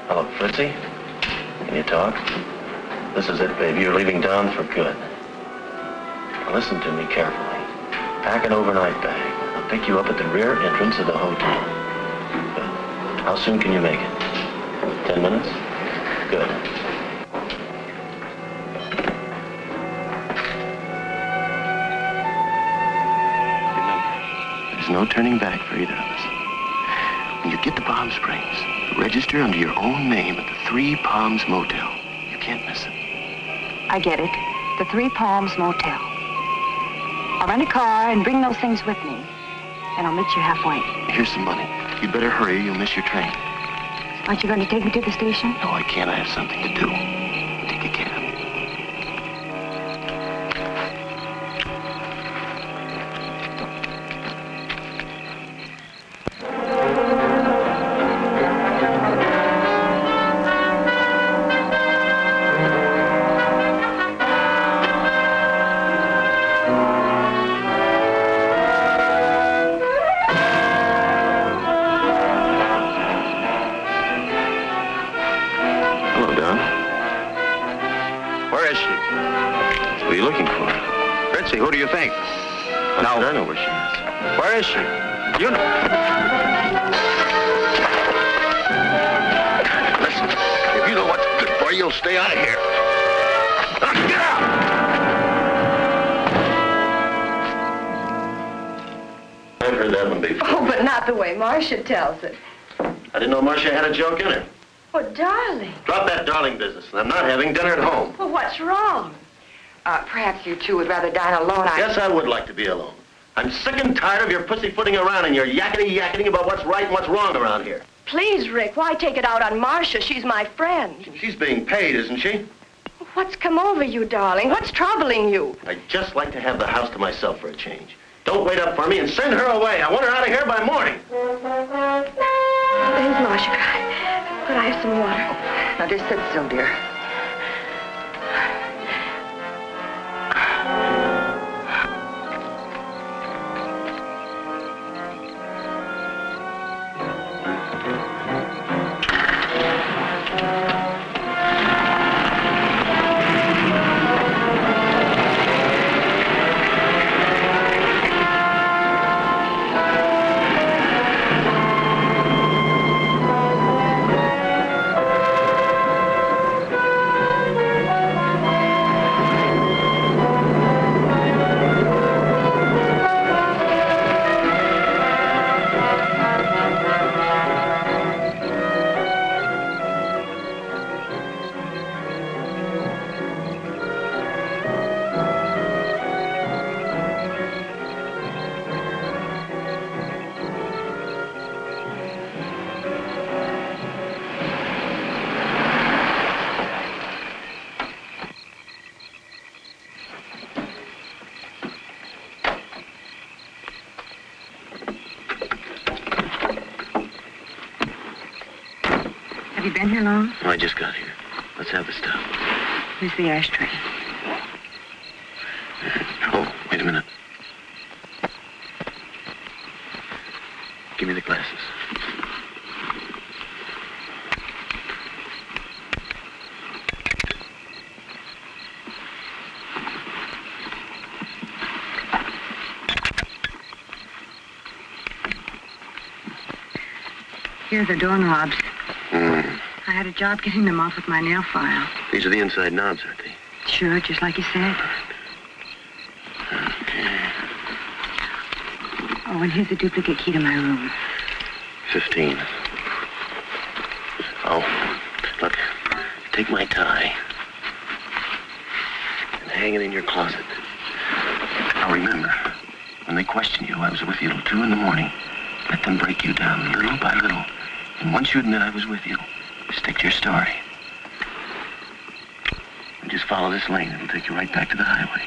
Hello, Fritzy? Can you talk? This is it, babe. You're leaving town for good. Now listen to me carefully. Pack an overnight bag. I'll pick you up at the rear entrance of the hotel. Good. How soon can you make it? 10 minutes? Good. There's no turning back for either of us. When you get to Palm Springs, register under your own name at the Three Palms Motel. You can't miss it. I get it. The Three Palms Motel. I'll rent a car and bring those things with me. And I'll meet you halfway. Here's some money. You'd better hurry or you'll miss your train. Aren't you going to take me to the station? No, I can't. I have something to do. Take a cab. Who do you think? No. I know where she is. Where is she? You know. Listen, if you know what's good for you, you'll stay out of here. Now, get out! I've heard that one before. Oh, but not the way Marsha tells it. I didn't know Marsha had a joke in her. Oh, darling. Drop that darling business, and I'm not having dinner at home. Well, what's wrong? Perhaps you two would rather dine alone. Yes, I would like to be alone. I'm sick and tired of your pussyfooting around and your yakety-yakketing about what's right and what's wrong around here. Please, Rick, why take it out on Marsha? She's my friend. She's being paid, isn't she? What's come over you, darling? What's troubling you? I'd just like to have the house to myself for a change. Don't wait up for me and send her away. I want her out of here by morning. There's Marsha. Could I have some water? Now, just sit still, dear. Have you been here long? Oh, I just got here. Let's have the stuff. Here's the ashtray. Oh, wait a minute. Give me the glasses. Here are the doorknobs. Hmm. I had a job getting them off with my nail file. These are the inside knobs, aren't they? Sure, just like you said. Okay. Oh, and here's a duplicate key to my room. 15. Oh, look, take my tie and hang it in your closet. Now remember, when they question you, I was with you till 2 in the morning. Let them break you down little by little. And once you admit I was with you, stick to your story. And just follow this lane. It'll take you right back to the highway.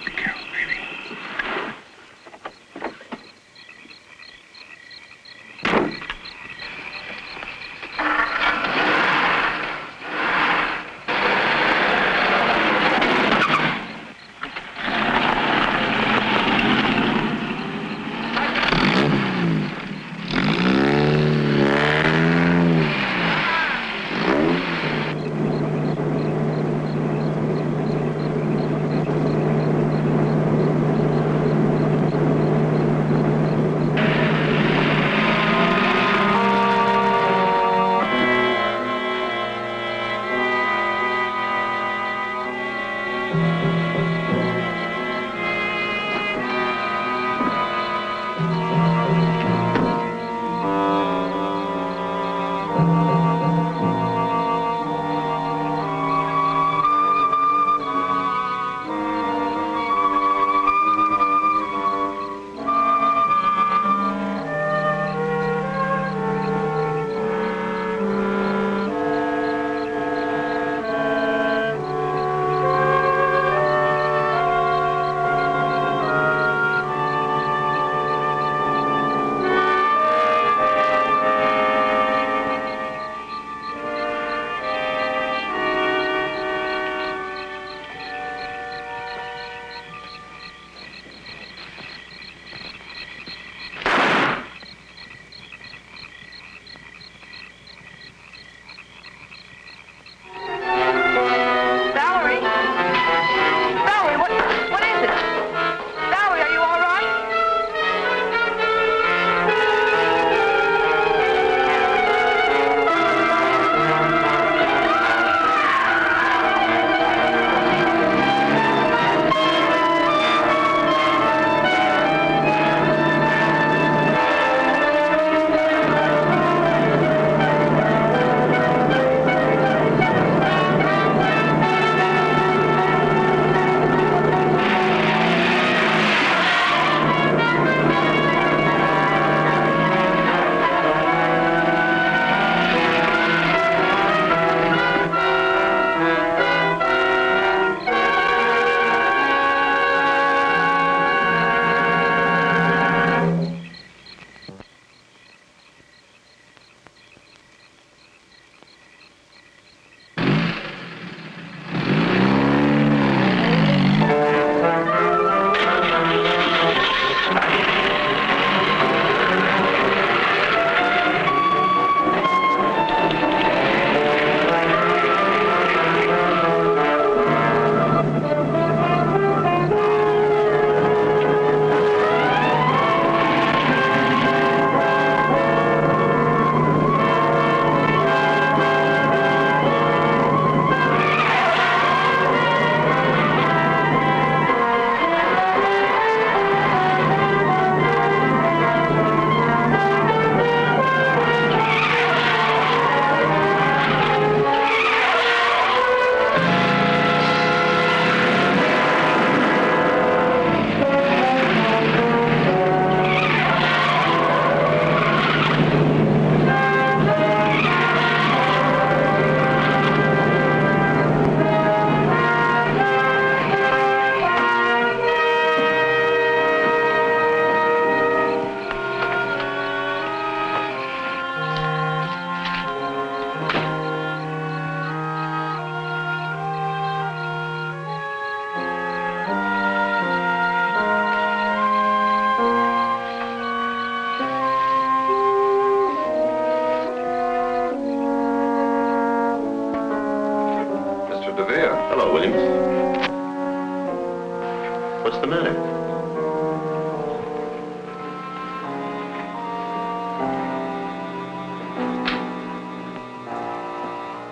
Be careful, baby.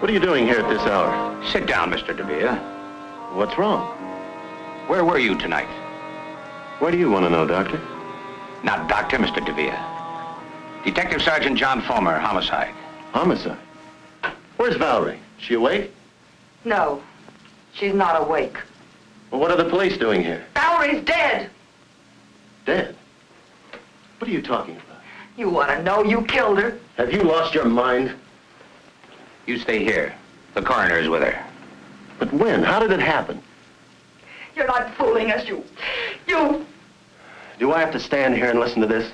What are you doing here at this hour? Sit down, Mr. Davia. What's wrong? Where were you tonight? Why do you want to know, Doctor? Not Doctor, Mr. Davia. Detective Sergeant John Fulmer, homicide. Homicide? Where's Valerie? She awake? No, she's not awake. Well, what are the police doing here? Valerie's dead. Dead? What are you talking about? You want to know? You killed her. Have you lost your mind? You stay here. The coroner's with her. But when? How did it happen? You're not fooling us, you. Do I have to stand here and listen to this?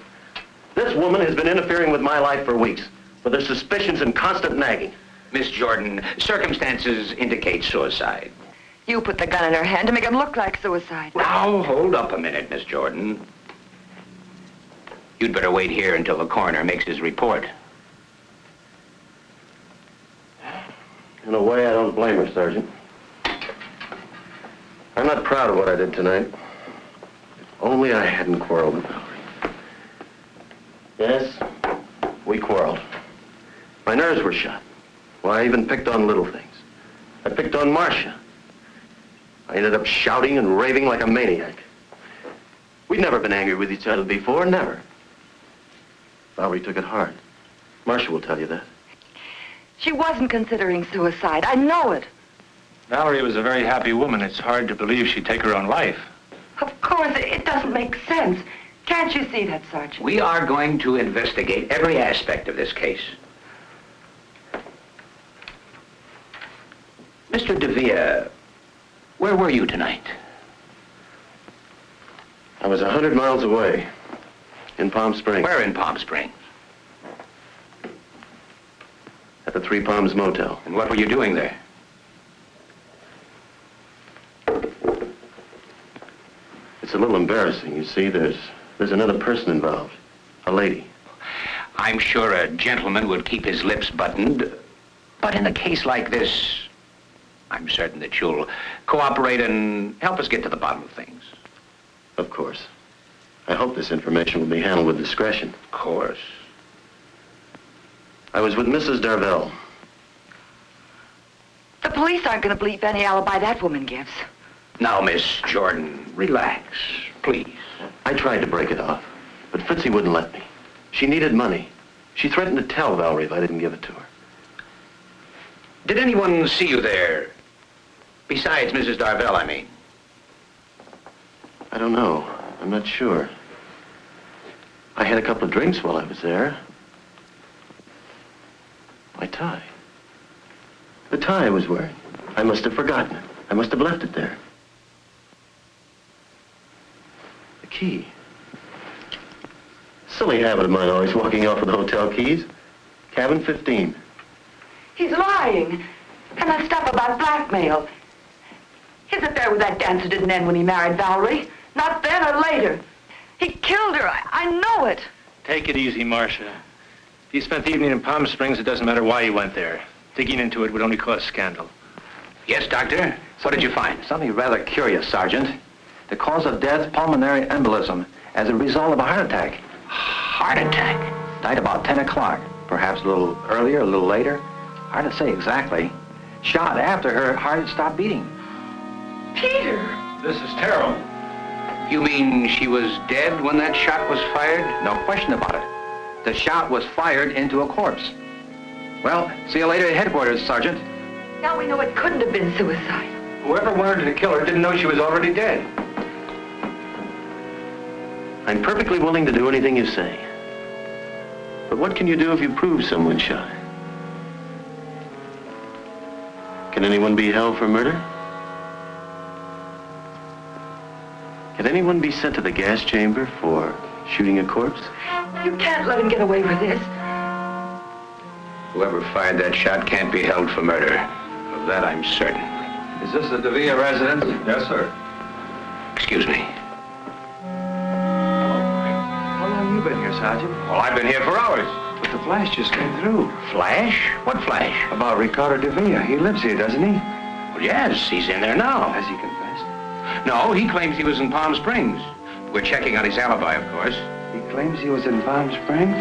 This woman has been interfering with my life for weeks, with her suspicions and constant nagging. Miss Jordan, circumstances indicate suicide. You put the gun in her hand to make it look like suicide. Now, hold up a minute, Miss Jordan. You'd better wait here until the coroner makes his report. In a way, I don't blame her, Sergeant. I'm not proud of what I did tonight. If only I hadn't quarreled with Valerie. Yes, we quarreled. My nerves were shot. Well, I even picked on little things. I picked on Marsha. I ended up shouting and raving like a maniac. We'd never been angry with each other before, never. Valerie took it hard. Marsha will tell you that. She wasn't considering suicide. I know it. Valerie was a very happy woman. It's hard to believe she'd take her own life. Of course, it doesn't make sense. Can't you see that, Sergeant? We are going to investigate every aspect of this case. Mr. Davia, where were you tonight? I was 100 miles away, in Palm Springs. Where in Palm Springs? At the Three Palms Motel. And what were you doing there? It's a little embarrassing. You see, there's another person involved. A lady. I'm sure a gentleman would keep his lips buttoned. But in a case like this, I'm certain that you'll cooperate and help us get to the bottom of things. Of course. I hope this information will be handled with discretion. Of course. I was with Mrs. Darvell. The police aren't going to believe any alibi that woman gives. Now, Miss Jordan, relax, please. I tried to break it off, but Fritzy wouldn't let me. She needed money. She threatened to tell Valerie if I didn't give it to her. Did anyone see you there? Besides Mrs. Darvell, I mean. I don't know. I'm not sure. I had a couple of drinks while I was there. My tie. The tie I was wearing. I must have forgotten it. I must have left it there. The key. Silly habit of mine, always walking off with the hotel keys. Cabin 15. He's lying. And that stuff about blackmail. His affair with that dancer didn't end when he married Valerie. Not then or later. He killed her. I know it. Take it easy, Marsha. If you spent the evening in Palm Springs, it doesn't matter why you went there. Digging into it would only cause scandal. Yes, Doctor? What did you find? Something rather curious, Sergeant. The cause of death, pulmonary embolism, as a result of a heart attack. Heart attack? Died about 10 o'clock. Perhaps a little earlier, a little later. Hard to say exactly. Shot after her heart had stopped beating. Peter! This is terrible. You mean she was dead when that shot was fired? No question about it. The shot was fired into a corpse. Well, see you later at headquarters, Sergeant. Now we know it couldn't have been suicide. Whoever wanted to kill her didn't know she was already dead. I'm perfectly willing to do anything you say. But what can you do if you prove someone shot her? Can anyone be held for murder? Can anyone be sent to the gas chamber for shooting a corpse? You can't let him get away with this. Whoever fired that shot can't be held for murder. Of that I'm certain. Is this the Davia residence? Yes, sir. Excuse me. How long have you been here, Sergeant? Well, I've been here for hours. But the flash just came through. Flash? What flash? About Ricardo Davia. He lives here, doesn't he? Well, yes, he's in there now. Has he confessed? No, he claims he was in Palm Springs. We're checking on his alibi, of course. He claims he was in Palm Springs?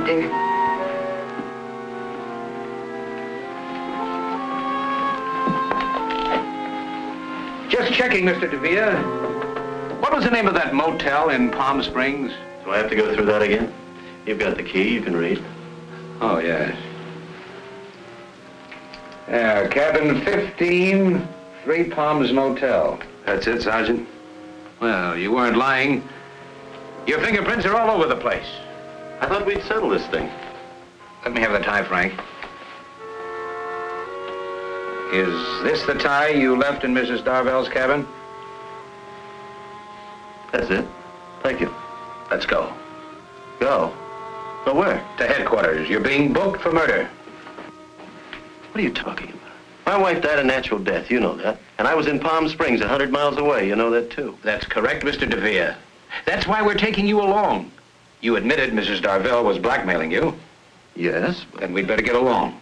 dear. Just checking, Mr. Davia. What was the name of that motel in Palm Springs? Do I have to go through that again? You've got the key, you can read. Oh, yes. Yeah, cabin 15, Three Palms Motel. That's it, Sergeant? Well, you weren't lying. Your fingerprints are all over the place. I thought we'd settle this thing. Let me have the tie, Frank. Is this the tie you left in Mrs. Darvell's cabin? That's it. Thank you. Let's go. Go? Go where? To headquarters. You're being booked for murder. What are you talking about? My wife died a natural death, you know that. And I was in Palm Springs, 100 miles away, you know that too. That's correct, Mr. Davia. That's why we're taking you along. You admitted Mrs. Darvell was blackmailing you. Yes. Then we'd better get along.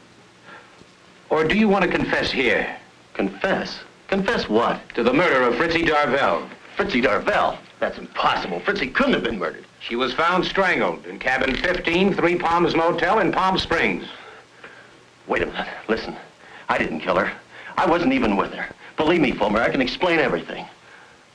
Or do you want to confess here? Confess? Confess what? To the murder of Fritzy Darvell. Fritzy Darvell? That's impossible. Fritzy couldn't have been murdered. She was found strangled in cabin 15, Three Palms Motel in Palm Springs. Wait a minute. Listen. I didn't kill her. I wasn't even with her. Believe me, Fulmer, I can explain everything.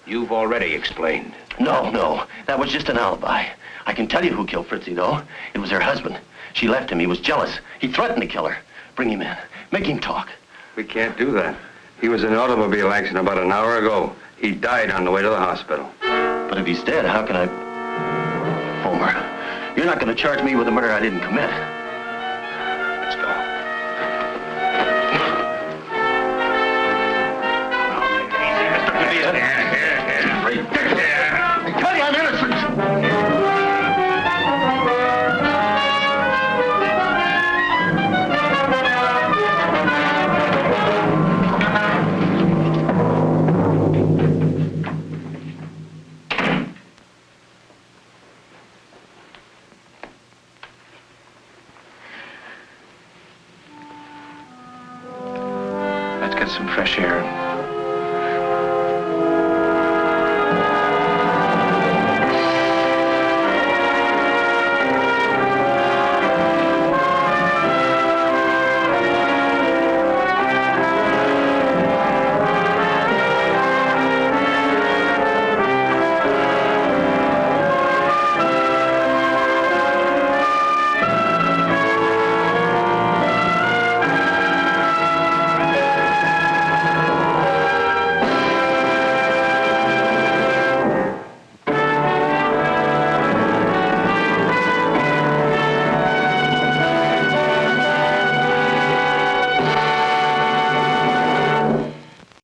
You've already explained. No. That was just an alibi. I can tell you who killed Fritzy, though. It was her husband. She left him. He was jealous. He threatened to kill her. Bring him in. Make him talk. We can't do that. He was in an automobile accident about an hour ago. He died on the way to the hospital. But if he's dead, how can I... Fulmer, you're not going to charge me with a murder I didn't commit. Let's go. I tell you, I'm innocent! Let's get some fresh air.